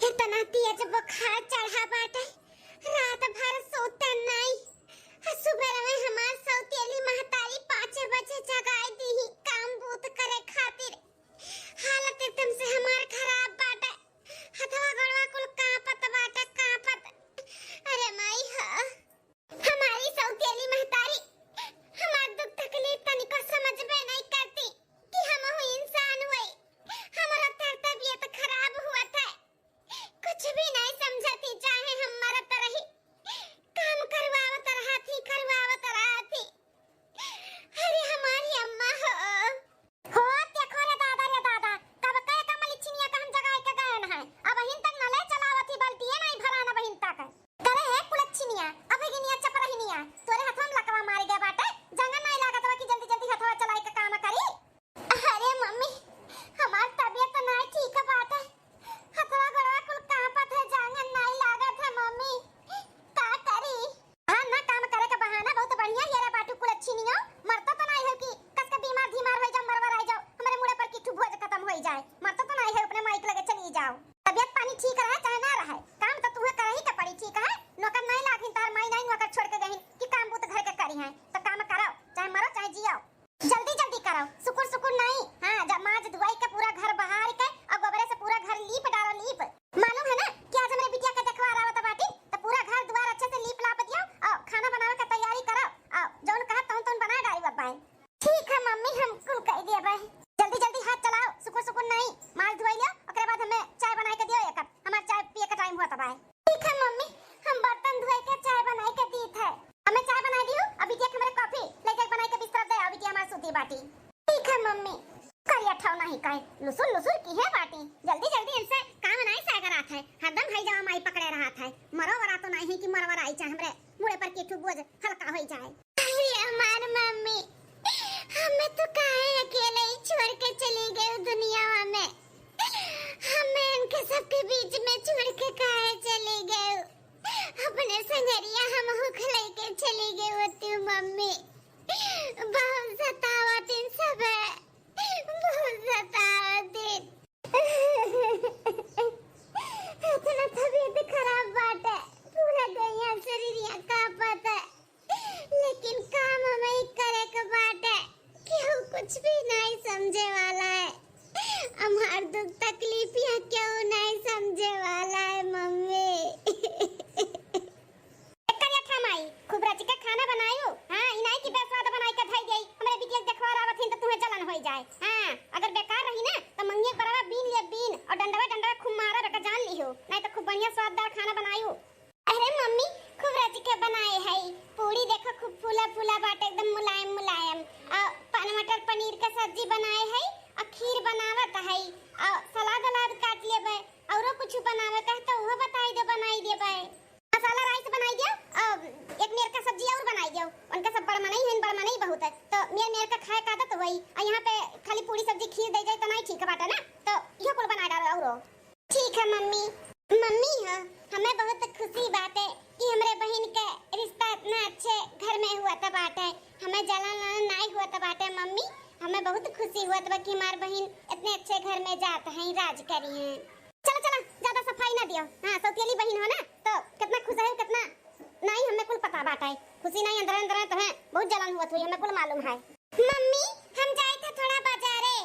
इतना तेज बुखार चढ़ा बाटे, रात भर सोते नहीं। सुबह में हमार सौतेली महतारी 5 बजे जगाई दी काम बूत करे खातिर। हालत एकदम से हमार खराब बाटे, हथवा गड़वा कुल कांपत बाटे कांपत। अरे माई हा, हमारी सौतेली महतारी हमार दुख तकलीफ तनिको समझबे नहीं करती कि हम इंसान हुए। हमारा तबीयत खराब हुआ था, कुछ भी नहीं समझती, चाहे हम मरत रही, काम करवावत रहती। अरे हमारी अम्मा हो देखो रे दादा, कब कहे कमल चिनिया का हम जगह के गए न है। अब हिन तक न ले चलावती बल्टी है नहीं भरा न बहिन तक करे है कुलच्छिनिया। अब गिनिया चपरहिनिया तोरे हाथ में लकवा मार गया बाटे, जंगल नहीं लागत बा कि जल्दी जल्दी हाथवा चलाई के काम करी। अरे मम्मी हमार तबीयत नहीं ठीक बाटे, हथवा गड़वा कुल कांपत है, जांगन नहीं लागत है मम्मी, का करी। हां ना काम करे का बहाना बहुत बढ़िया ये रे बाटू कुलच्छिनिया। मरता तो नहीं है कि कस के बीमार हो जाओ मरवा रह जाओ, हमारे मुंह पर किठू भोज खत्म हो जाए। मरता तो नहीं है, अपने माइक लगे चली जाओ। तबीयत पानी ठीक रहे चाहे ना रहे, काम तो तुम्हें करही के पड़ी। ठीक है नौकर नहीं लागिन, तार माई नहीं नौकर छोड़ के गई कि काम बूत घर के करी है, तो काम करो, चाहे मरो चाहे जियो, जल्दी जल्दी करो। सुकुर सुकुर नहीं, हां जब माज धुआई के पूरा घर बहार के और गोबरे से पूरा घर लीप डालो लीप। मालूम है ना कि आज हमारे बिटिया के देखवा आवत बाटी, तो पूरा घर द्वार अच्छे से लीप लाप दियो और खाना बनावे के तैयारी करो और जौन कहा तौन बना डाली बाबा। ठीक है मम्मी हम कुल कह दिए भाई, जल्दी जल्दी हाथ चलाओ। सुकुर सुकुर नहीं, माल धुआई लो, ओकरे बाद हमें चाय बना के दियो, एक कप हमार चाय पिए का टाइम हुआ तब है। ठीक है मम्मी हम बर्तन धोए के चाय बना के दी थे, हमें चाय बना दियो। अभी देख हमारे कॉफी लेके बना के बिस्तर दे, अभी हमार सूती बाटी। ठीक है मम्मी करिया ठौ नहीं कहे लुसुर की है बाटी, जल्दी जल्दी इनसे काम नहीं सागर आत है, हरदम भाई जावा माई पकड़े रहत है। मरो वरा तो नहीं कि मरवर आई चाहे हमरे मुड़े पर किठू बोझ हल्का हो जाए। अरे हमार मम्मी हमें तो काहे अकेले ही छोड़ के चली गई दुनिया में, हमें इनके सबके बीच में छोड़ के काहे चली गई। अपने संगरिया हम हुख लेके चली गई होती मम्मी, बहुत सतावत इन सब है, बहुत सतावत इतना तबीयत खराब बात है, पूरा गया शरीरिया कांपत है, लेकिन काम हमें करे के बात है, क्यों कुछ भी नहीं समझे वाला है। हमार दुख तकलीफ या क्यों नहीं समझे वाला है मम्मी। खूब रच के खाना बनायो, हां इनाई की बेस्वाद बनाई के धई गई, हमरे बिटिया देखवा रावत हिन तो तुम्हें जलन हो जाए। हां अगर बेकार रही ना तो मंगे बराबर बीन और डंडवा खूब मारा रका जान लियो, नहीं तो खूब बढ़िया स्वाददार खाना बनायो। अरे मम्मी खूब रच के बनाए है, पूरी देखो खूब फूला बाटे एकदम मुलायम और मटर पनीर का सब्जी बनाए है और खीर बनावत है और सलाद काट लेबे औरो कुछ बनावे कह तो वो बताई दे बनाई देबे। मसाला राइस बनाई दियो और एक मेर का सब्जी और बनाई दियो, उनका सब बड़ मनाई बहुत है, तो मेर का खाए का तो वही। और यहाँ पे खाली पूरी सब्जी खीर दे जाए तो नहीं ठीक बाटे ना, तो यो कुल बना डालो औरो। ठीक है मम्मी हां हमें बहुत खुशी बात है कि हमरे बहन के रिश्ता इतना अच्छे घर में हुआ था बाटे, हमें जलन नहीं हुआ था बाटे मम्मी, हमें बहुत खुशी हुआ था कि हमार बहन इतने अच्छे घर में जात है, राज करी है। चलो ज्यादा सफाई ना दियो, हां सौतेली बहन हो ना तो कितना खुश है कितना नहीं हमें कुल पता बात है, खुशी नहीं अंदर तो है बहुत जलन हुआ थी, हमें कुल मालूम है। मम्मी हम जाए थे थोड़ा बाजारे,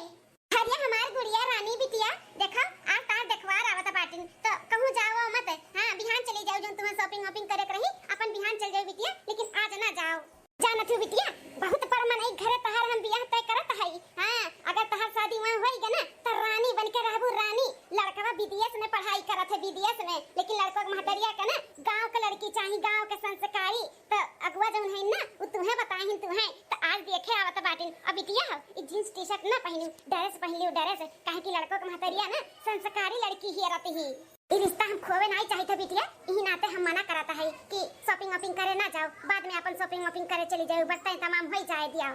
हरिया हमार गुड़िया रानी बिटिया देखो आज तार देखवा आवत बाटिन, तो कहूं जाओ मत, हां बिहान चली जाओ, जो तुम्हें शॉपिंग करे रही अपन बिहान चल जाओ बिटिया, लेकिन आज ना जाओ। जाना थी बिटिया बहुत पर मनई घरे तहार हम बियाह तय करत है, हां अगर तहार शादी वहां होई गे ना तो रानी बन के रहबू रानी। लड़का विदेश में पढ़ाई करत है विदेश में, लेकिन लड़का के महतरिया के ना गांव के लड़की चाहिए, गांव के संस्कारी, तो अगुआ जौन है ना वो तुम्हें बताहिन तुम्हें, तो आज देखे आवत बाटिन। अब बिटिया ई जींस टी शर्ट ना पहनू, ड्रेस पहन ड्रेस, काहे कि लड़का के महतरिया ना संस्कारी लड़की ही रहती ही, ई रिश्ता हम खोवे नहीं चाहिए था बिटिया, यही नाते हम मना करता है कि शॉपिंग करे ना जाओ, बाद में अपन शॉपिंग करे चली जाओ, बर्तन तमाम हो जाए दिया।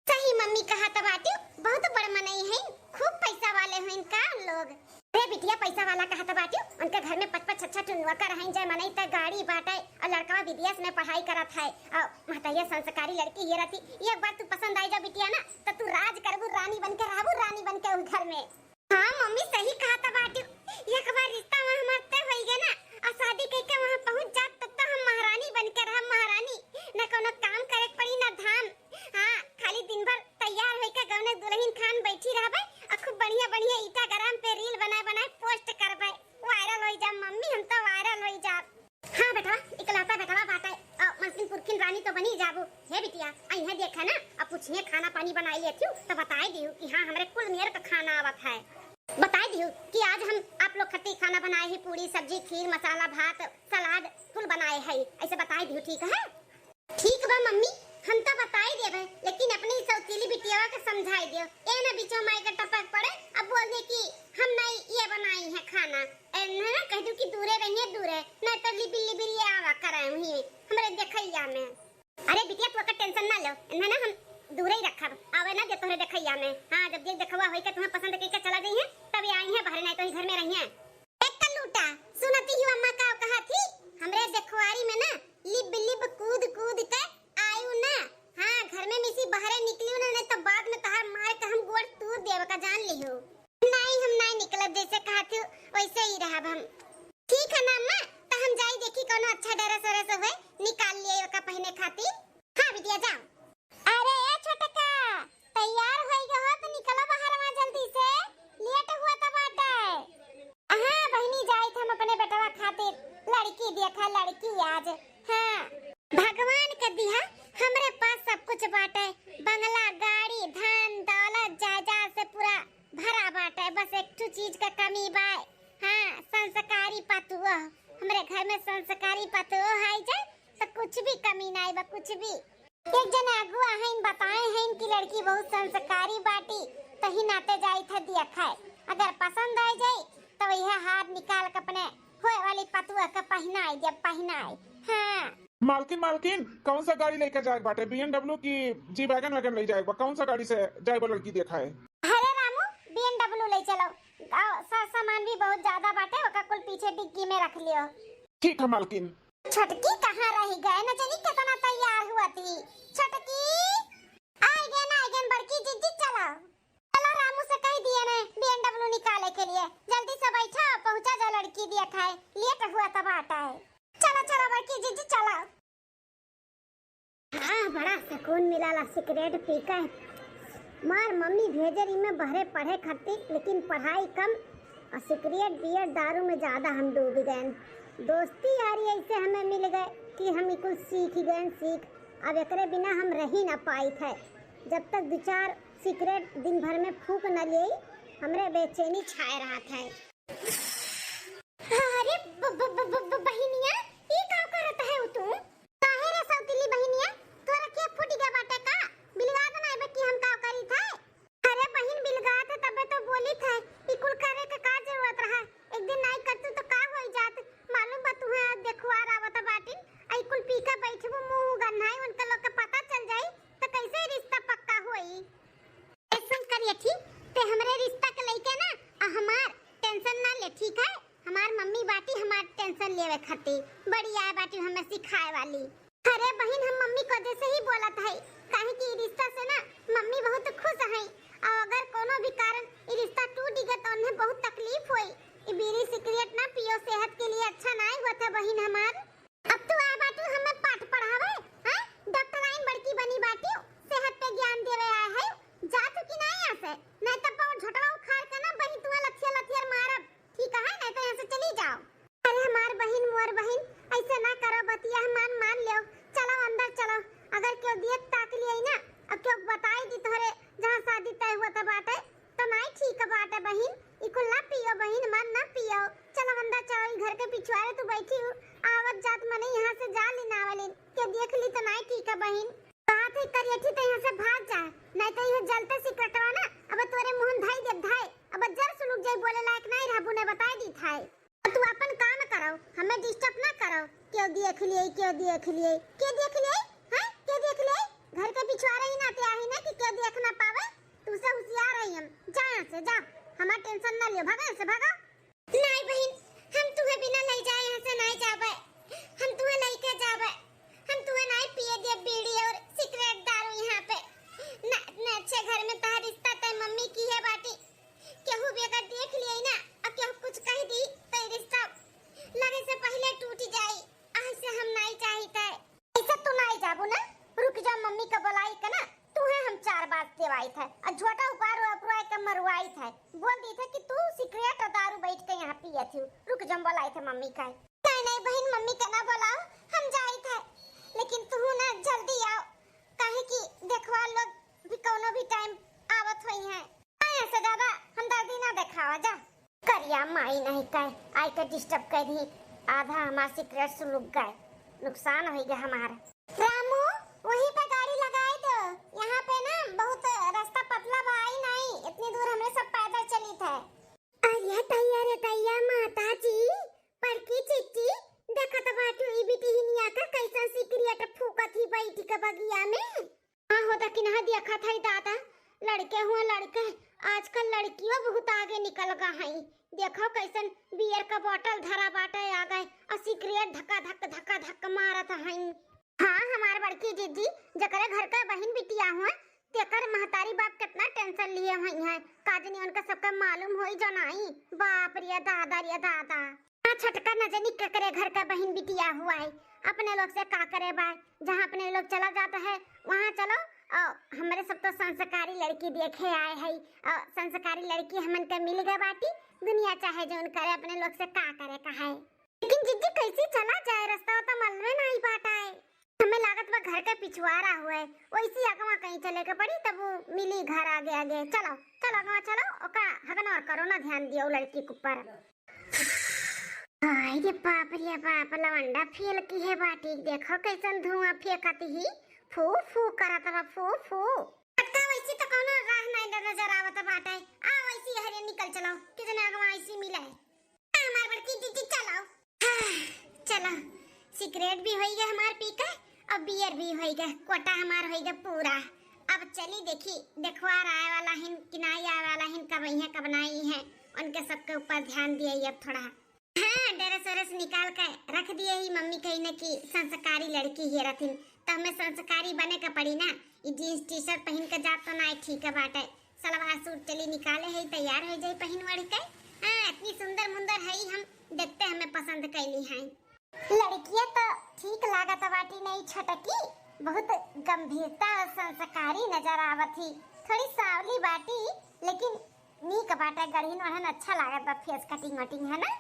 सही मम्मी कहा था बाटी, बहुत बड़ मनई है, खूब पैसा वाले हैं का लोग। अरे बिटिया पैसा वाला कहा था बाटी, उनके घर में 5-5 टुनवा कर हैं, जय मनई त गाड़ी बाटे और लड़का विदेश में पढ़ाई करत है और महतैया संस्कारी लड़की ये रहती। एक बार तू पसंद आई जा बिटिया ना तो तू राज करबू, रानी बन के रहबू, रानी बन के उस घर में। हाँ मम्मी सही कहा था बाटी, एक बार रिश्ता में हमार तनी बनाई लेती हूँ तो बताई दी कि हाँ हमारे कुल मेर का खाना आवत है। बताई दी कि आज हम आप लोग खट्टी खाना बनाए ही, पूरी सब्जी खीर मसाला भात सलाद कुल बनाए है, ऐसे बताई दी। ठीक है ठीक बा मम्मी, हम तो बताई देबे, लेकिन अपनी सौतीली बिटिया के समझाई दियो। ए ना बीचो माई के टपक पड़े अब बोल दे कि हम नहीं ये बनाई है खाना, ना कह दू कि दूरे रहिए दूरे, नहीं तो लिबी लिबी ये आवा कराए हुई हमरे देखैया में। अरे बिटिया तू का टेंशन ना लो, ना हम दूरे ही रखब, आवे ना दे तोरे देखैया में। हां जब देख देखवा होई के तुम्हें पसंद के चला गई है तब आई है बाहर, नहीं तो घर में रही है। एक कलूटा सुनती ही अम्मा का कहा थी हमरे देखवारी में ना लिब लिब कूद कूद के आयु ना। हां घर में मिसी बाहर निकलियो ना, नहीं तो बाद में तहार मार के हम गोड़ तू देव का जान लियो। नहीं हम नहीं निकलब, जैसे कहा थी वैसे ही रहब हम। ठीक है ना अम्मा, तो हम जाई देखी कोनो अच्छा ड्रेस वरेस होए निकाल लिए का पहने खातिर। हां बिटिया जाओ। अरे ए छोटका तैयार होई गए हो तो निकलो बाहर वहां जल्दी से, लेट हुआ तो बाटे। हां बहनी जाई हम अपने बेटवा खातिर लड़की देखा, लड़की आज। हां भगवान के दिया हमरे पास सब कुछ बाटे, बंगला गाड़ी धन दौलत जायदाद से पूरा भरा बाटे, बस एक तो चीज का कमी बा। हां संस्कारी पतुआ, हमरे घर में संस्कारी पतुआ है जे तो कुछ भी कमी नहीं बा, कुछ भी। एक जन अगुआ है इन बताए हैं इनकी लड़की बहुत संस्कारी बाटी, तही नाते जाई था दिया खाए, अगर पसंद आ जाए तो यह हाथ निकाल के अपने होए वाली पतुआ का पहनाए जब पहनाए। हां मालकिन मालकिन कौन सा गाड़ी लेकर जाए बाटे, BMW की जी वैगन वैगन ले जाएगा, कौन सा गाड़ी से जाए लड़की देखा है? अरे रामू BMW ले चलो, सामान भी बहुत ज्यादा बाटे, ओका कुल पीछे डिग्गी में रख लियो। ठीक है मालकिन। छटकी कहाँ रह गए न जानी कितना तैयार हुआ थी। छटकी आई गए बड़की जीजी, चलो चलो रामू से कह दिए ने BMW निकाले के लिए, जल्दी से बैठा पहुंचा जा लड़की दिया खाए, लेट हुआ तब आता है। चलो चलो बड़की जीजी चलो। हाँ बड़ा सुकून मिला ला सिगरेट पी के। मार मम्मी भेजे में बहरे पढ़े खातिर, लेकिन पढ़ाई कम और सिगरेट बियर दारू में ज्यादा हम डूब गए। दोस्ती यारी ऐसे हमें मिल गए कि हम कुछ सीख गए सीख, अब एकरे बिना हम रही ना पाई थे। जब तक दो चार सिगरेट दिन भर में फूक न लिए हमरे बेचैनी छाए रहा था। अरे बहनिया ये का करत है तू? काहे रे सौतीली बहनिया तोरा के फूट गया बाटे का? बिलगा तो नहीं बे कि हम का करी थे? अरे बहन बिलगा थे तबे तो बोली थे ई कुल करे के का जरूरत रहा, एक दिन नहीं करतू तो का होई जात। मालूम बा तुहे देखवार आवत बाटिन, आई कुल पीका बैठबो मुंह गन्हाई उनका लोग के पता चल जाई तो कैसे रिश्ता पक्का होई। ऐसा करिए ठीक ते हमरे रिश्ता के लेके ना हमार टेंशन ना ले, ठीक है? हमार मम्मी बाटी हमार टेंशन लेवे खातिर बड़ी आए बाटी हमें सिखाए वाली। अरे बहन हम मम्मी को जैसे ही बोलत है काहे कि रिश्ता से ना मम्मी बहुत खुश है, और अगर कोनो भी कारण ई रिश्ता टूट गया तो उन्हें बहुत तकलीफ होई। ई बीड़ी सिगरेट ना पियो, सेहत के लिए अच्छा नहीं होता बहन हमार। अब तू आ बाटी हमें पाठ पढ़ावे हैं, डॉक्टराइन बड़की बनी बाटी सेहत पे ज्ञान देवे आए है, जा तू कि नहीं ऐसे नहीं तो पाव झटवा उखाड़ के ना बहन तू लथिया मारब, ठीक है? नहीं तो यहां से चली जाओ। अरे हमार बहन मोर बहन ऐसे ना करो, बतिया मान लियो, चलो अंदर चलो। अगर क्यों दिए ताक लिए ना अब क्यों बताई दी तोरे जहां शादी तय हुआ था बाटे तो नहीं ठीक बाटे बहन, इको ना पियो बहन मन ना पियो। चलो अंदर चलो, घर के पिछवाड़े तू बैठी हूँ आवत जात मने यहाँ से जा लेना वाली के देख ली तो नहीं ठीक है बहन। बात है करियठी तो यहाँ से भाग जा, नहीं तो ये जलते सिकटवा ना अब तोरे मुंह धाई दे धाई, अब जर सुलुक जाई बोले लायक नहीं रहबू ने बताई दी थाई। तू अपन काम करो, हमें डिस्टर्ब ना करो। क्यों देख लिए हैं? क्यों देख लिए हैं? क्यों देख लिए? घर के पिछवाड़े ही ना ते आई ना कि क्यों देख ना पावे, तू से होशियार है हम। जा यहाँ से जा, हमार टेंशन ना लियो, भागा से भागा। नहीं बहन हम तुम्हें बिना ले जाए यहाँ से नहीं जावे, हम तुम्हें लेके जावे, हम तुम्हें नहीं पिए दे बीड़ी और सिगरेट दारू यहाँ पे ना अच्छे घर में तार रिश्ता तय मम्मी की है बाटी। केहू भी अगर देख लिए ना और केहू कुछ कह दी तो रिश्ता लगे से पहले टूट जाए, ऐसे हम नहीं चाहते। ऐसा तू नहीं जाबू ना, रुक जा मम्मी का बुलाई का ना तुम्हें हम 4 बात देवाई था और झोटा उपार अपराय का मरवाई था, बोल दी था कि तू सिगरेट और दारू बैठ के यहाँ पिया थी, रुक जा बुलाई था मम्मी का। नहीं बहन मम्मी का ना बुलाओ, हम जाई था, लेकिन तू ना जल्दी आओ काहे कि देखवा लोग भी कोनो भी टाइम आवत हुई है। ऐसे ज्यादा हमदर्दी ना दिखावा जा। करिया माई नहीं कहे आई के डिस्टर्ब कर दी, आधा हमारा सीक्रेट सुलग गए, नुकसान हो गया हमारा। रामू वहीं पे गाड़ी लगाए दो, यहाँ पे ना बहुत रास्ता पतला भाई नहीं, इतनी दूर हमने सब पैदल चली थे। अरे तैया माता जी पर की चिट्ठी देखत बाटू ई बिटी हिनिया का कैसा सिकरियट फूकत ही बैठी के बगिया में। हां होता कि ना देखा था दादा, लड़के हुआ लड़के, आजकल लड़कियों बहुत आगे निकल गए हैं। देखो कैसन बियर का बोतल धरा बाटे आ गए और सिगरेट धक्का धक मारत हैं। हाँ हमार बड़की दीदी जकरे घर का बहन बिटिया हुआ तेकर महतारी बाप कितना टेंशन लिए हुई हैं, काजनी उनका सबका मालूम होई जनाई। बाप रे दादा छटका न जानी ककरे घर का बहन बिटिया हुआ है, अपने लोग से का करे बा, जहाँ अपने लोग चला जाता है वहाँ चलो। हमारे सब तो संस्कारी लड़की देखे आए हैं, संस्कारी लड़की हमन के मिल गए बाटी, दुनिया चाहे जो उन करे अपने लोग से का करे कहा है। लेकिन जिद्दी कैसे चला जाए, रास्ता तो मालूम नहीं पाता है। हमें लागत बा घर का पिछवाड़ा हुआ है, वैसी अगवा कहीं चले के पड़ी तब वो मिली घर आगे। चलो अगवा चलो, ओका हगन और करो ना ध्यान दियो लड़की के ऊपर। हाय रे बाप लवंडा फेल की है बाटी, देखो कैसन धुआं फेंकत ही, फू फू करत बा फू। पक्का वैसी तो कोनो राह नहीं नजर आवत बाटे। आ वैसी हरे निकल चलो, कितने अगवा ऐसी मिले। हमार बड़की दीदी चलो सिगरेट भी होई गया हमार पी के और बियर भी होई गया, कोटा हमार होई गया पूरा। अब चली देखवार आए वाला हिन किनाई आए वाला हिन कब है कब नहीं है, उनके सबके ऊपर ध्यान दिए अब थोड़ा। हाँ ड्रेस निकाल के रख दिए ही मम्मी कही ने कि संस्कारी लड़की ही रथिन, तो हमें संस्कारी बने का पड़ी ना। ये जींस टी शर्ट पहन के जात तो ना ठीक है बाटे, सलवार सूट चली निकाले है तैयार हो जाए पहन वढ़ के। हाँ इतनी सुंदर मुंदर है हम देखते हमें पसंद कैली हैं। लड़कियां तो ठीक लागत बाटी नहीं छटकी, बहुत गंभीरता और संस्कारी नजर आवत थी, थोड़ी सावली बाटी लेकिन नीक बाटे, गढ़ीन वहन अच्छा लागत बा, फेस कटिंग वटिंग है ना।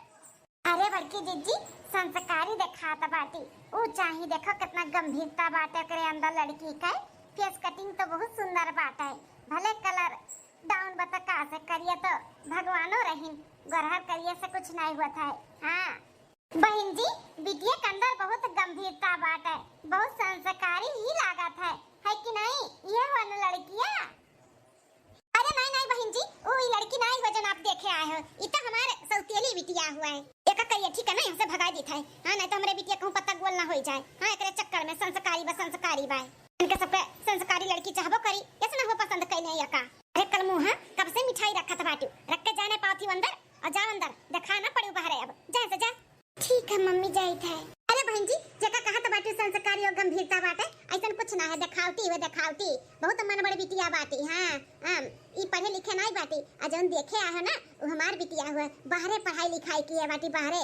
अरे बड़की दीदी संस्कारी दिखात बाटी, वो चाही देखो कितना गंभीरता बाटे करे अंदर लड़की का, फेस कटिंग तो बहुत सुंदर बाटे, भले कलर डाउन बता से करिए तो भगवानो रहीन, गरहर करिए से कुछ नहीं होता है। हाँ बहन जी बिटिया के अंदर बहुत गंभीरता बाटे, बहुत संस्कारी ही लागत है कि नहीं? ये हो न लड़कियां। अरे नहीं बहन जी वो लड़की नहीं हो जो आप देखे आए हो, इतना हमारे सौतेली बिटिया हुआ है, एक कहिए ठीक है नहीं हमसे भगा दी था। हाँ नहीं तो हमारे बिटिया कहूं पत्ता गोल ना हो जाए। हाँ एकरे चक्कर में संस्कारी बा इनके सबके संस्कारी लड़की चाहबो करी, कैसे ना हो पसंद कइने यका। अरे कल मुंह कब से मिठाई रखत बाटू, रख के जाने पाती अंदर और जा अंदर देखा ना पड़ू बाहर, अब जा से जा। ठीक है मम्मी जाई थे। अरे बहन जी जका कहा तो बाटू संस्कारी और गंभीरता बाटे, ऐसा कुछ ना है, दिखावती बहुत मन बड़ी बिटिया बाटी। हाँ ई पढ़े लिखे नहीं बाटी, अजन देखे आ है ना वो हमार बिटिया हुए, बाहरे पढ़ाई लिखाई की है बाटी, बाहरे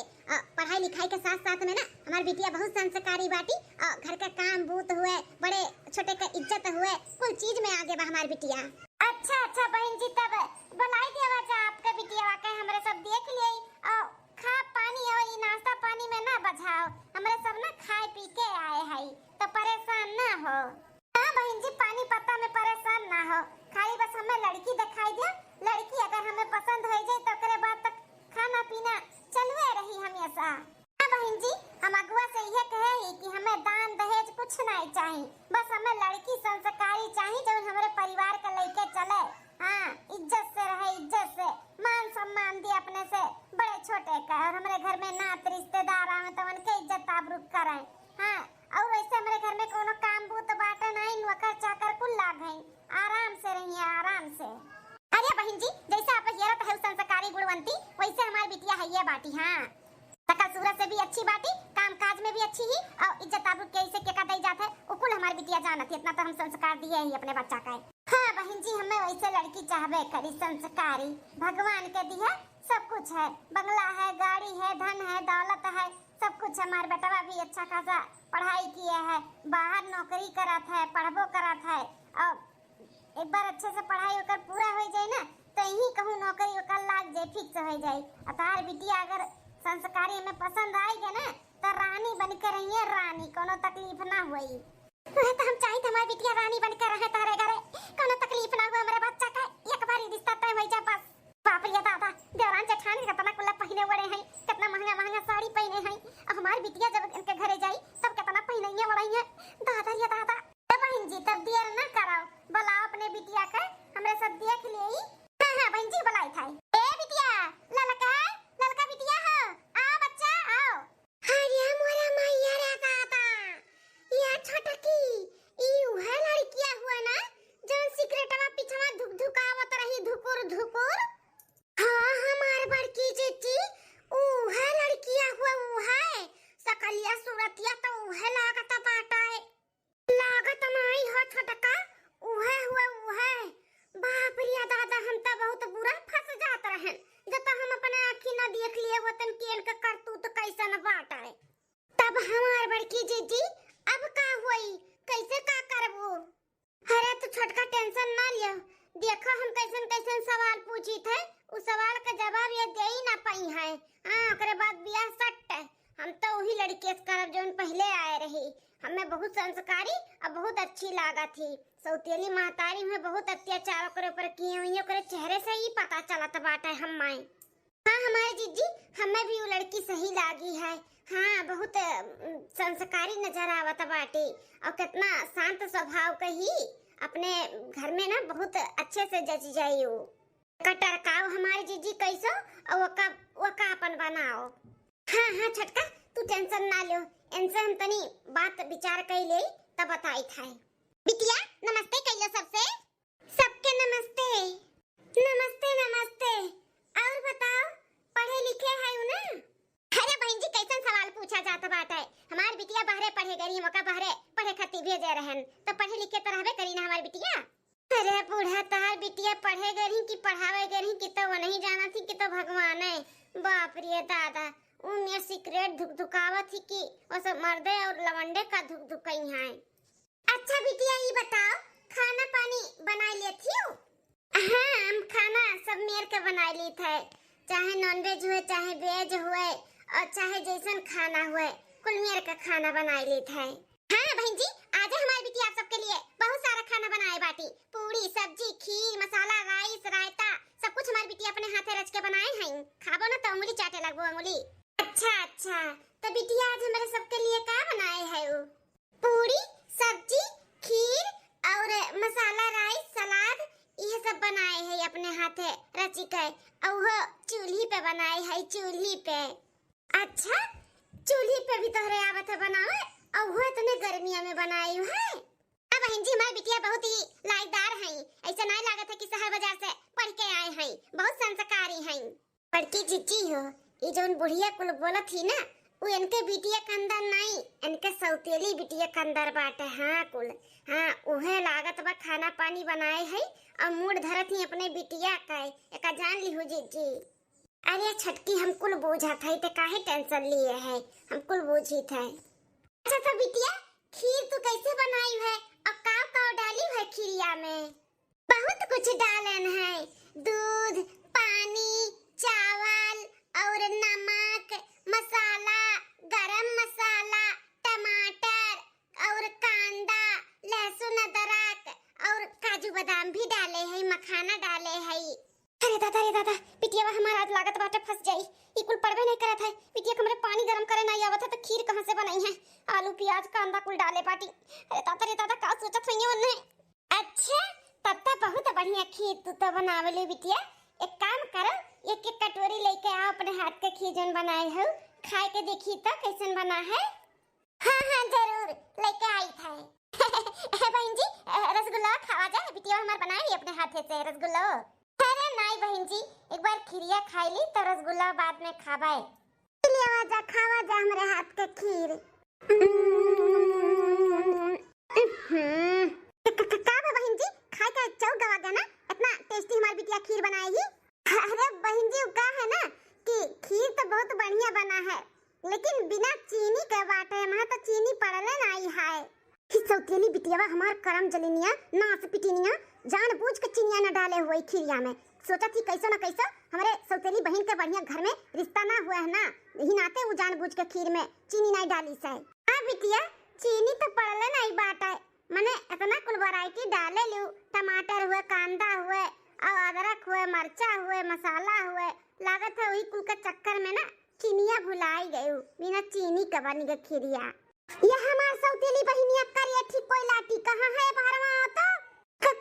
पढ़ाई लिखाई के साथ साथ में ना हमार बिटिया बहुत संस्कारी बाटी, घर का काम बूत हुए, बड़े छोटे का इज्जत हुए, कुल चीज में आगे बा हमार बिटिया। अच्छा बहन जी तब बुलाई देवा जा आपका बिटिया वाकई हमरे सब देख लिए, खा पानी और ये नाश्ता पानी में ना बझाओ, हमरे सब ना खाए पी के आए हैं तो परेशान ना हो। हाँ बहन जी पानी पत्ता में परेशान ना हो, खाली बस हमें लड़की दिखाई दे, लड़की अगर हमें पसंद हो जाए तो करे बाद तक खाना पीना चलवे रही हमेशा। हाँ बहन जी हम अगुआ से यह कहे ही कि हमें दान दहेज कुछ नहीं चाहिए, बस हमें लड़की संस्कारी चाहिए जो हमारे परिवार का लेके चले। हाँ इज्जत से रहे, इज्जत से मान सम्मान दे अपने से बड़े छोटे का, और हमारे घर में नात रिश्तेदार आवे तो उनके इज्जत आबरू करें। हाँ और वैसे हमारे घर में कोनो काम बूत बाटा नहीं, नौकर चाकर कुल लाग है, आराम से रहिए आराम से। अरे बहन जी जैसे आप ये रहा है संस्कारी गुणवंती वैसे हमारी बिटिया है ये बाटी। हाँ सकल सूरत से भी अच्छी बाटी, काम काज में भी अच्छी ही, और इज्जत आबरू कैसे केका दई जाता है वो कुल हमारी बिटिया जानत है, इतना तो हम संस्कार दिए ही अपने बच्चा का। हाँ बहन जी हमें वैसे लड़की चाहबे करी, संस्कारी, भगवान के दिया सब कुछ है, बंगला है, गाड़ी है, धन है, दौलत है, सब कुछ। हमारे बेटवा भी अच्छा खासा पढ़ाई किया है, बाहर नौकरी करत है, पढ़बो करत है, और एक बार अच्छे से पढ़ाई होकर पूरा हो जाए ना तो यही कहूँ नौकरी होकर लाग जाए, फिक्स हो जाए। अतार बिटिया अगर संस्कारी हमें पसंद आएगी ना तो रानी बनकर रहिए, रानी कोनो तकलीफ ना हुई। वह तो हम चाहिए हमारी बिटिया रानी बनकर रहे तारे घरे, कोनो तकलीफ ना हो हमारे बच्चा का, एक बार ही रिश्ता तय हो जा बस। बाप रे दादा, देवरान जेठानी कितना कुल्ला पहने बड़े हैं, कितना महंगा महंगा साड़ी पहने हैं, अब हमारी बिटिया जब इनके घरे जाई तब कितना पहनेंगे बड़ाई है। दादा ये दादा, बहन जी तब देर न कराओ, बुलाओ अपने बिटिया का, हमरे सब देख लेई। हां हां बहन जी बुलाई था। ए बिटिया, ललका ललका बिटिया हो, आओ बच्चा आओ। अरे मोरा मैया रे दादा, ये छोटा की ई उहे लड़किया हुआ ना जोन सिगरेटवा पीछवा धुक धुकावत रही धुकुर धुकुर। हां हमार बड़की जीजी उहे लड़किया हुआ उहे, सकलिया सूरतिया तो उहे लागत बाटाए, लागत नहीं हो छोटका, उहे हुआ उहे। बाप रे दादा, हम तो बहुत बुरा फंस जात रहन जब हम अपने आँखी न देख लिए होतन कि इनका करतूत कैसन बाटाए। तब हमार बड़की जीजी अब का हुई, कैसे का करबो? अरे तो छोटका टेंशन ना लियो, देखो हम कैसन कैसन सवाल पूछी थे, उस सवाल का जवाब ये दे ही ना पाई है। हां ओकरे बाद बियाह सट है, हम तो वही लड़के से करब जोन पहले आए रही, हमें बहुत संस्कारी और बहुत अच्छी लागा थी। सौतेली महतारी में बहुत अत्याचार करे ऊपर किए हुई, ओकरे चेहरे से ही पता चलत बाटे हम माई। हाँ हमारे जीजी, हमें भी वो लड़की सही लागी है। हाँ बहुत संस्कारी नजर आवत बाटे और कितना शांत स्वभाव का ही, अपने घर में ना बहुत अच्छे से जच जाई हो। कटरकाव हमारे जीजी कैसो और वका अपन बनाओ। हाँ हाँ छोटका तू टेंशन ना लो, इनसे हम तनी बात विचार कर ले तब बताई था। बिटिया नमस्ते कहियो सबसे, सबके नमस्ते नमस्ते नमस्ते। और बताओ पढ़े लिखे है ना? अरे बहन जी कैसन सवाल पूछा जाता बाटा है, हमारी बिटिया बाहरे पढ़े गई, मौका बाहरे पढ़े खातिर भेजे रहन, तो पढ़े लिखे तो रहबे करी ना हमारी बिटिया। अरे बूढ़ा तार बिटिया पढ़े गई कि पढ़ावे गई कि तो वो नहीं जाना थी कि तो भगवान है। बाप रे दादा, उनमें सिगरेट धुक धुकावत थी कि वो सब मर्दे और लवंडे का धुक धुकई है। अच्छा बिटिया ये बताओ खाना पानी बना लेती हो? हाँ हम खाना सब मेर के बना ली थे, चाहे नॉनवेज हुए चाहे वेज हुए और चाहे जैसन खाना हुए, कुल मेर का खाना बना ली थे। हाँ बहन जी आज हमारी बिटिया आप सबके लिए बहुत सारा खाना बनाए बाटी, पूरी सब्जी खीर मसाला राइस रायता सब कुछ हमारी बिटिया अपने हाथे रच के बनाए हैं, खाबो ना तो उंगली चाटे लगबो उंगली। अच्छा अच्छा तो बिटिया आज हमारे सबके लिए क्या बनाए है? वो पूरी सब्जी खीर और मसाला राइस सलाद ये सब बनाए है अपने हाथे रची के, और वो चूल्ही पे बनाए है, चूल्ही पे। अच्छा चूल्ही पे भी तोहरे आवत है बनावे और वो इतने गर्मियों में बनाई है? अब बहन जी हमारी बिटिया बहुत ही लायकदार हैं, ऐसा नहीं लागत है कि शहर बाजार से पढ़ के आए हैं, बहुत संस्कारी हैं। बड़की जीजी हो, ये जोन बुढ़िया कुल बोलत थी ना वो इनके बिटिया के अंदर नहीं, इनके सौतेली बिटिया के अंदर बाटे। हाँ कुल हाँ उहे लागत बा खाना पानी बनाए है और मूड धरत ही अपने बिटिया का, एका जान ली हो जीजी। अरे छटकी हम कुल बूझा था तो काहे टेंशन लिए है, हम कुल बूझी थे। अच्छा तो बिटिया खीर तू कैसे बनाई है और काव काव डाली है खीरिया में? बहुत कुछ डालन है, दूध पानी चावल और नमक मसाला गरम मसाला टमाटर और कांदा लहसुन अदरक और काजू बादाम भी डाले है, मखाना डाले है। अरे दादा बिटिया हमारा आज लागत बाटे फंस जाई, ई कुल पड़बे नहीं करत है। बिटिया हमरे पानी गरम करे नहीं आवत है तो खीर कहां से बनाई है? आलू प्याज कांदा कुल डाले बाटी। अरे दादा का सोचत हई ओने? अच्छा तब तो बहुत बढ़िया खीर तू तो बनावेले बिटिया। एक काम करो एक एक कटोरी लेके आओ अपने हाथ के खीर जन बनाए हो, खाए के देखी तो कैसन बना है। हां हां जरूर लेके आई था। बहन जी रसगुल्ला खावा जाए, बिटिया हमार बनाई अपने हाथे से रसगुल्ला। अरे नहीं बहन जी एक बार खीरिया खाई ली तो रसगुल्ला बाद में खावाए। ले आजा खावा जा हमरे हाथ के खीर। का बहन जी खाए का चौ गवा गया ना, इतना टेस्टी हमारी बिटिया खीर बनाएगी। अरे बहन जी का है ना कि खीर तो बहुत बढ़िया बना है लेकिन बिना चीनी के बाटे, वहां तो चीनी पड़ले नहीं है। सौतेली बिटियावा हमार करम जलिनिया नास पिटिनिया जानबूझ के चीनिया न डाले हुए खीरिया में। सोचा थी कैसो ना कैसो हमारे सौतेली बहन के बढ़िया घर में रिश्ता ना हुआ है ना, यही नाते वो जानबूझ के खीर में चीनी नहीं डाली से। हाँ बिटिया चीनी तो पड़ले नहीं बाटे, मने इतना कुल वैरायटी डाले लियो, टमाटर हुए, कांदा हुए, और अदरक हुए, मरचा हुए, मसाला हुए, लागत है वही कुल के चक्कर में ना चीनिया भुलाई गई, बिना चीनी का बनी गई खीरिया। ये हमार सौतेली बहिनिया करियठी कोयलाटी कहाँ है बाहरवा तो?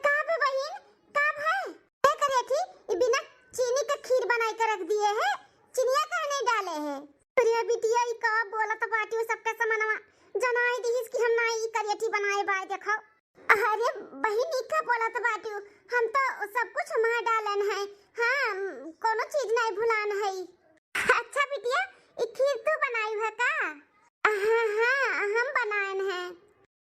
का बे बहिन, कब है? ए करियठी, ये बिना चीनी का खीर बनाई कर रख दिए है, चीनिया काहे नहीं डाले है? अरे बिटिया ई का बोला तो बाटी में सबके समानवा जनाई दीस कि हम नहीं करियठी बनाए बाय देखो। अरे बहिन ई का बोला तो बाटी हम तो सब कुछ हमार डालन है। हां कोनो चीज नहीं भुलान है। अच्छा बिटिया ई खीर तू बनाई है का? हां हां हम बनाएन है।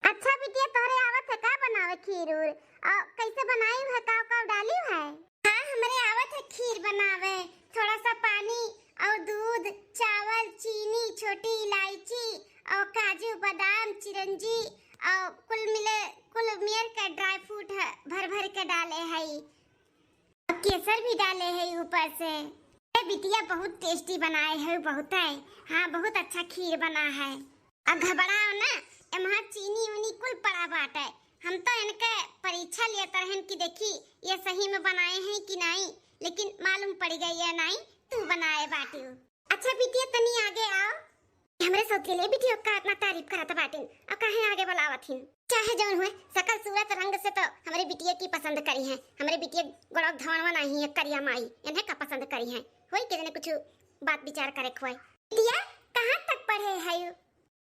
अच्छा बिटिया तोरे आवत है का बनावे खीर और कैसे बनाई है का डाली है? हां हमरे आवत है खीर बनावे, थोड़ा सा पानी और दूध, चावल, चीनी, छोटी इलायची और काजू, बादाम, चिरंजी और कुल मियर का ड्राई फ्रूट भर भर के डाले है, और केसर भी डाले है ऊपर से। ए बिटिया बहुत टेस्टी बनाए है, बहुत है। हाँ बहुत अच्छा खीर बना है। अब घबराओ ना, एमहा चीनी उनी कुल पड़ा बाटे। हम तो इनके परीक्षा लेते रहन कि देखी ये सही में बनाए हैं कि नहीं, लेकिन मालूम पड़ गई है नहीं तू बनाए बाटी। अच्छा बिटिया तनी आगे आओ, हमरे सौतेले बिटिया का इतना तारीफ करत बाटिन, अब काहे आगे बुलावथिन? चाहे जौन हुए सकल सूरत रंग से तो हमरे बिटिया की पसंद करी है। हमरे बिटिया गड़क धवनवा नहीं है, करिया माई इन्हें का पसंद करी है। होई के ने कुछ बात विचार करे खोए। बिटिया कहां तक पढ़े है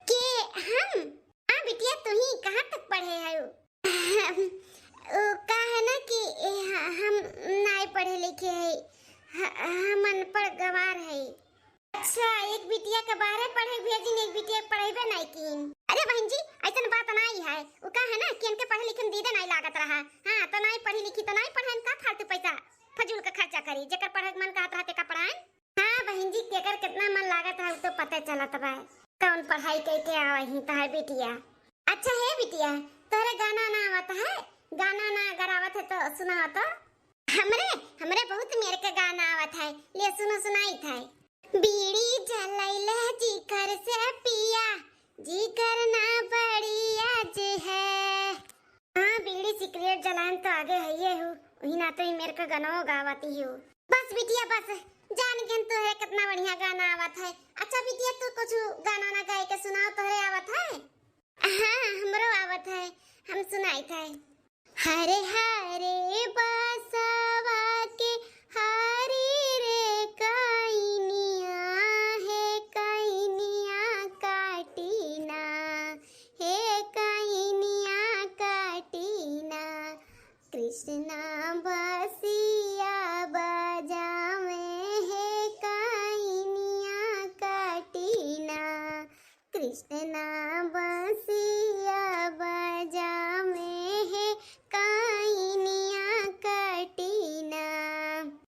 के हम? हां बिटिया तू ही कहां तक पढ़े है? का है ना कि हम नहीं पढ़े लिखे है, हम अनपढ़ गवार है। अच्छा एक बिटिया के बारे पढ़े भेजिन, एक बिटिया पढ़ेबे नहीं कीन। अरे बहन जी ऐसन बात नहीं है, वो का है ना कि इनके पढ़े लिखे में दीदे नहीं लागत रहा। हां तो नहीं पढ़ी लिखी तो नहीं पढ़ाइन, का फालतू पैसा फजूल का खर्चा करी, जेकर पढ़े मन कहत रहते का पढ़ाइन। हां बहन जी केकर कितना मन लागत है तो पता चलत बा, कौन पढ़ाई करके आवही तो है बिटिया। अच्छा है बिटिया तोरे गाना ना आवत है? गाना ना अगर आवत है तो सुनाओ तो। हमरे बहुत मेरे के गाना आवत है, ले सुनो सुनाई था। बीड़ी जलैले जीकर से पिया, जीकर ना बड़ी आज है। हाँ बीड़ी सिगरेट जलान तो आगे है ये हूँ, वही ना तो मेरे का गाना गावती हूँ। बस बिटिया बस जान गन तो है कितना बढ़िया गाना आवत है। अच्छा बिटिया तू कुछ गाना ना गाए के सुनाओ, तोरे आवत है? हाँ हमरो आवत है, हम सुनाई था। हरे हरे बसवा के हरी रे काइनिया है, काइनिया काटीना है, काइनिया काटीना। कृष्णा बसिया बजावे है, काइनिया काटीना। कृष्णा बसिया बजावे है, काइनिया काटीना।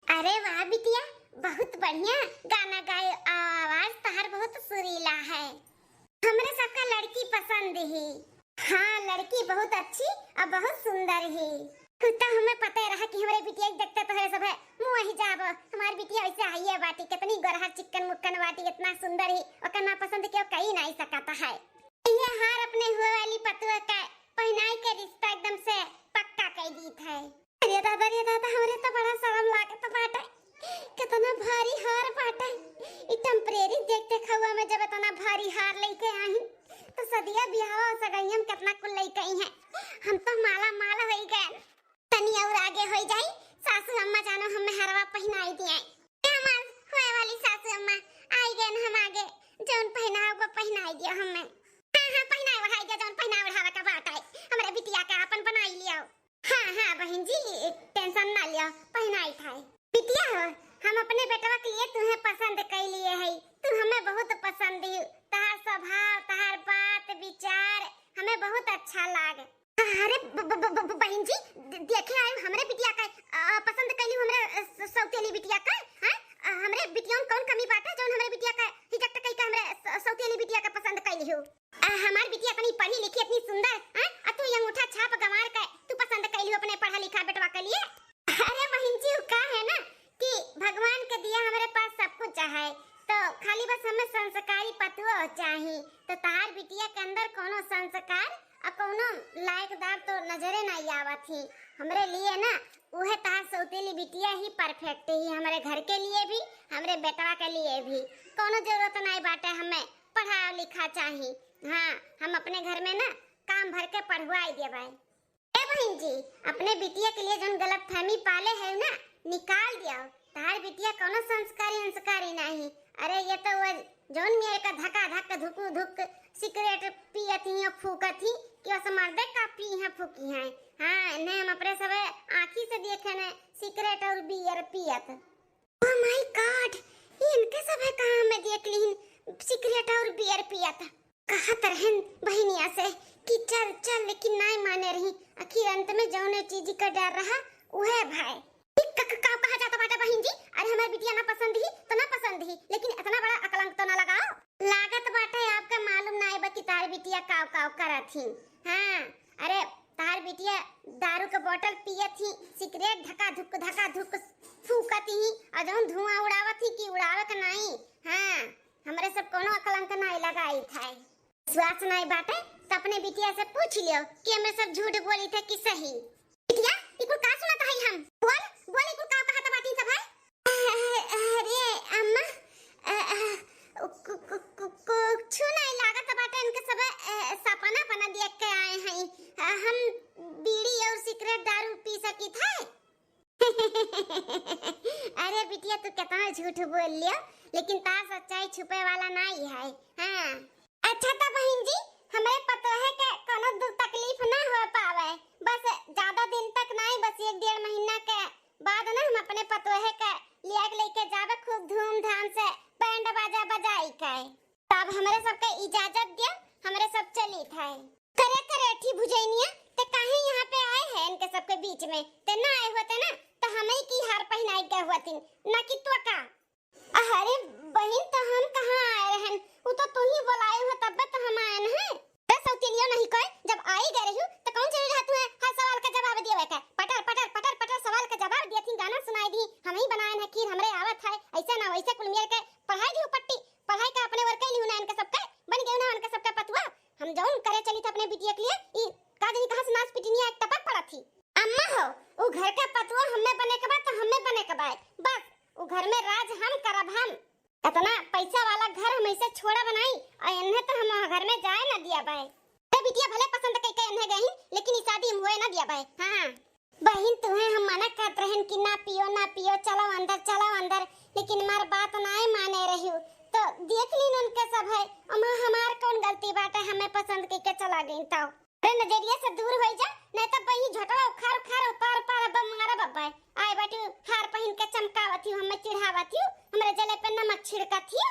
अरे वाह बिटिया बहुत बढ़िया गाना गाए, आवाज तहार बहुत सुरीला है। हमरे सबका लड़की पसंद ही। हाँ लड़की बहुत अच्छी और बहुत सुंदर ही। तो हमें पता ही रहा कि हमारे बिटिया देखते तो है सब है मुंह ही जाब, हमारी बिटिया ऐसे आई है बाटी, कितनी गोरहर चिकन मुक्कन बाटी, इतना सुंदर ही और ना पसंद क्यों कहीं नहीं सकता है। ये हार अपने हुए वाली पतुआ का पहनाई के रिश्ता एकदम से पक्का कर दी है। अरे दादा हमरे तो बड़ा शर्म लागत बाटे, कितना भारी हार बाटे। ई टेम्परेरी देखते खवा में जब इतना भारी हार लेके आई तो सदिया बियाह सगाई हम कितना कुल लेके आई हैं। हम तो माला माल हो गए, तनी और आगे हो जाई सासू अम्मा जानो हमें हरवा पहनाई दिए। हमार होए वाली सासू अम्मा आई गए हम आगे, जौन पहनाओ वो पहनाई दियो हमें। हां पहनाई बढ़ाई दियो, जौन पहनाई बढ़ावा का बात है हमरे बिटिया का अपन बनाई लियो। हां बहन जी टेंशन ना लियो, पहनाई था बिटिया हो। हम अपने बेटवा के लिए तुम्हें पसंद कर लिए है, तू हमें बहुत पसंद है, तहार स्वभाव तहार बात विचार हमें बहुत अच्छा लागे। अरे बहन जी देखे आए हमरे बिटिया का पसंद कैली, हमरे सौतेली बिटिया का। हां हमरे बिटिया में कौन कमी बात है जौन हमरे बिटिया का हिजक कई का हमरे सौतेली बिटिया का पसंद कैली हो? हमार बिटिया इतनी पढ़ी लिखी इतनी सुंदर, हां आ तू अंगूठा छाप गंवार का तू पसंद कैली हो अपने पढ़ा लिखा बेटवा के लिए। अरे बहन जी का है ना कि भगवान के दिया हमारे पास सब कुछ है, तो खाली बस हमें संस्कारी पतुआ चाहिए। तो तार बिटिया के अंदर कोनो संस्कार और कोनो लायकदार तो नजरे नहीं आवत ही। हमरे लिए ना उहे तार सौतेली बिटिया ही परफेक्ट ही, हमारे घर के लिए भी, हमरे बेटवा के लिए भी। कोनो जरूरत नहीं बाटे हमें पढ़ा लिखा चाहिए। हाँ, हम अपने घर में ना काम भर के पढ़वाई देबै। ए बहन जी, अपने बिटिया के लिए जोन गलत फहमी पाले है ना, निकाल दिया। तार बिटिया कोनो संस्कारी नहीं। अरे ये तो वो जोन मेरे का धक्का धक्का धुक धुक सिगरेट पियत ही और फूकत ही कि वो मर्दे का पी है फूकी है। हाँ, इन्हें हम अपने सब आँखी से देखे ने सिगरेट और बियर पियत। ओह माय गॉड, इनके सब है कहाँ मैं देख ली सिगरेट और बियर पियत। कहा तरहन बहनिया से कि चल चल, लेकिन नहीं माने रही। आखिर अंत में जौने चीज का डर रहा वह भाई कहा जाता बाटा बहन जी। अरे हमारी बिटिया ना पसंद ही तो ना पसंद ही, लेकिन इतना बड़ा अकलंक तो ना लगाओ। लागत बाटा आपका मालूम नहीं बा कि तार बिटिया काव काव करत ही। हाँ, अरे तार बिटिया दारू का बोतल पियत ही, सिगरेट धक्का धुक फूकत ही, और जौन धुआं उड़ावत ही कि उड़ावे का नहीं। हाँ, हमरे सब कोनो अकलंक नहीं लगाई था। विश्वास नहीं बाटे तो अपने बिटिया से पूछ लियो कि हमें सब झूठ बोली थे कि सही। बिटिया इकुल का सुनत है हम? बोल इकुल का कहत बाटी सब है? अरे अम्मा, कुछ नहीं लागत बाटे, इनके सब सपना बना देख के आए हैं। हम बीड़ी और सिगरेट दारू पी सकी थे। अरे बिटिया तू कितना झूठ बोल लिया, लेकिन तार सच्चाई छुपे वाला नहीं है। हाँ, अच्छा तो बहन जी, हमें पता है कि कोनो दुख तकलीफ ना हो पावे। बस ज्यादा दिन तक नहीं, बस 1-1.5 महीना के बाद ना हम अपने पतोहे के लेके जावे खूब धूमधाम से बैंड बाजा बजाई के। तब हमरे सबके इजाजत दिया, हमरे सब चली थे। करे ठी बुझैनिया ते काहे यहाँ पे आए हैं इनके सबके बीच में? ते ना आए होते ना तो हमें की हार पहनाई के होती ना कि तो का। अरे बहन, तो हम कहाँ आए रहन? वो तो तू ही बुलाए हो तब तो हम आए हैं। बस सौतेलियो नहीं कोई, जब आई गए रही तो कौन चली रहा तू है हर सवाल का जवाब दिए का? पटर सवाल का जवाब दिए थी, गाना सुनाई दी, हम ही बनाए हैं खीर हमरे आवत है। ऐसे ना वैसे कुल मिल के पढ़ाई दी पट्टी, पढ़ाई का अपने वर्क ही ना, इनके सबका बन गए ना, इनके सबका पतवा। हम जौन करे चली थी अपने बिटिया के लिए, ई का दिन कहां से नाच पिटनिया एक टपक पड़ा थी। अम्मा हो, वो घर का पतवा हमें बने के बाद तो हमें बने के बाद, बस वो घर में राज हम करब। हम इतना पैसा वाला घर हम ऐसे छोड़ा बनाई और इन्हें तो हम घर में जाए ना दिया भाई। ए बिटिया भले पसंद कई के इन्हें गई, लेकिन शादी हम हुए ना दिया भाई। हां बहन, तुम्हें हम मना करत रहन कि ना पियो, चलो अंदर, लेकिन हमार बात नहीं माने रही तो देख ली उनके सब है। अम्मा हमार कौन गलती बाटे, हमें पसंद के चला गई तो। अरे नजरिया से दूर हो जा, नहीं तो बही झटवा उखाड़ पार अब मारा बब्बा आए बाटी हार पहन के चमकावत हूं, हमें चिढ़ावत हूं, हमरे जले पे नमक छिड़कत हूं।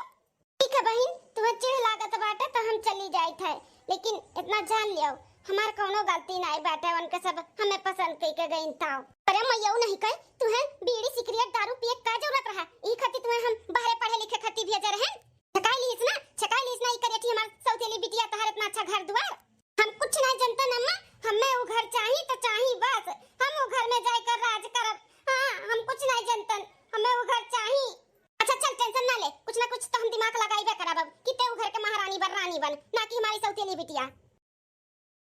ठीक है बहन, तुम्हें चिढ़ लागत बाटे तो हम चली जाई थे, लेकिन इतना जान लियो हमार कोनो गलती नहीं बाटे, उनके सब हमें पसंद के गई ताऊ। अरे मैं यू नहीं कह, तुम्हें बीड़ी सिगरेट दारू पिए का जरूरत रहा? ई खती तुम्हें हम बाहर पढ़े लिखे खती भेजे रहे। छकाई लीस ना ई करेठी हमार सौतेली बिटिया तहर इतना अच्छा घर द्वार। हम कुछ नहीं जानते अम्मा, हमें वो घर चाहिए तो चाहिए, बस हम वो घर में जाकर राज करब। हां, हम कुछ नहीं जानते, हमें वो घर चाहिए। अच्छा चल, टेंशन ना ले, कुछ ना कुछ तो हम दिमाग लगाइबे करब कि ते वो घर के महारानी बन रानी बन, ना कि हमारी सौतेली बिटिया।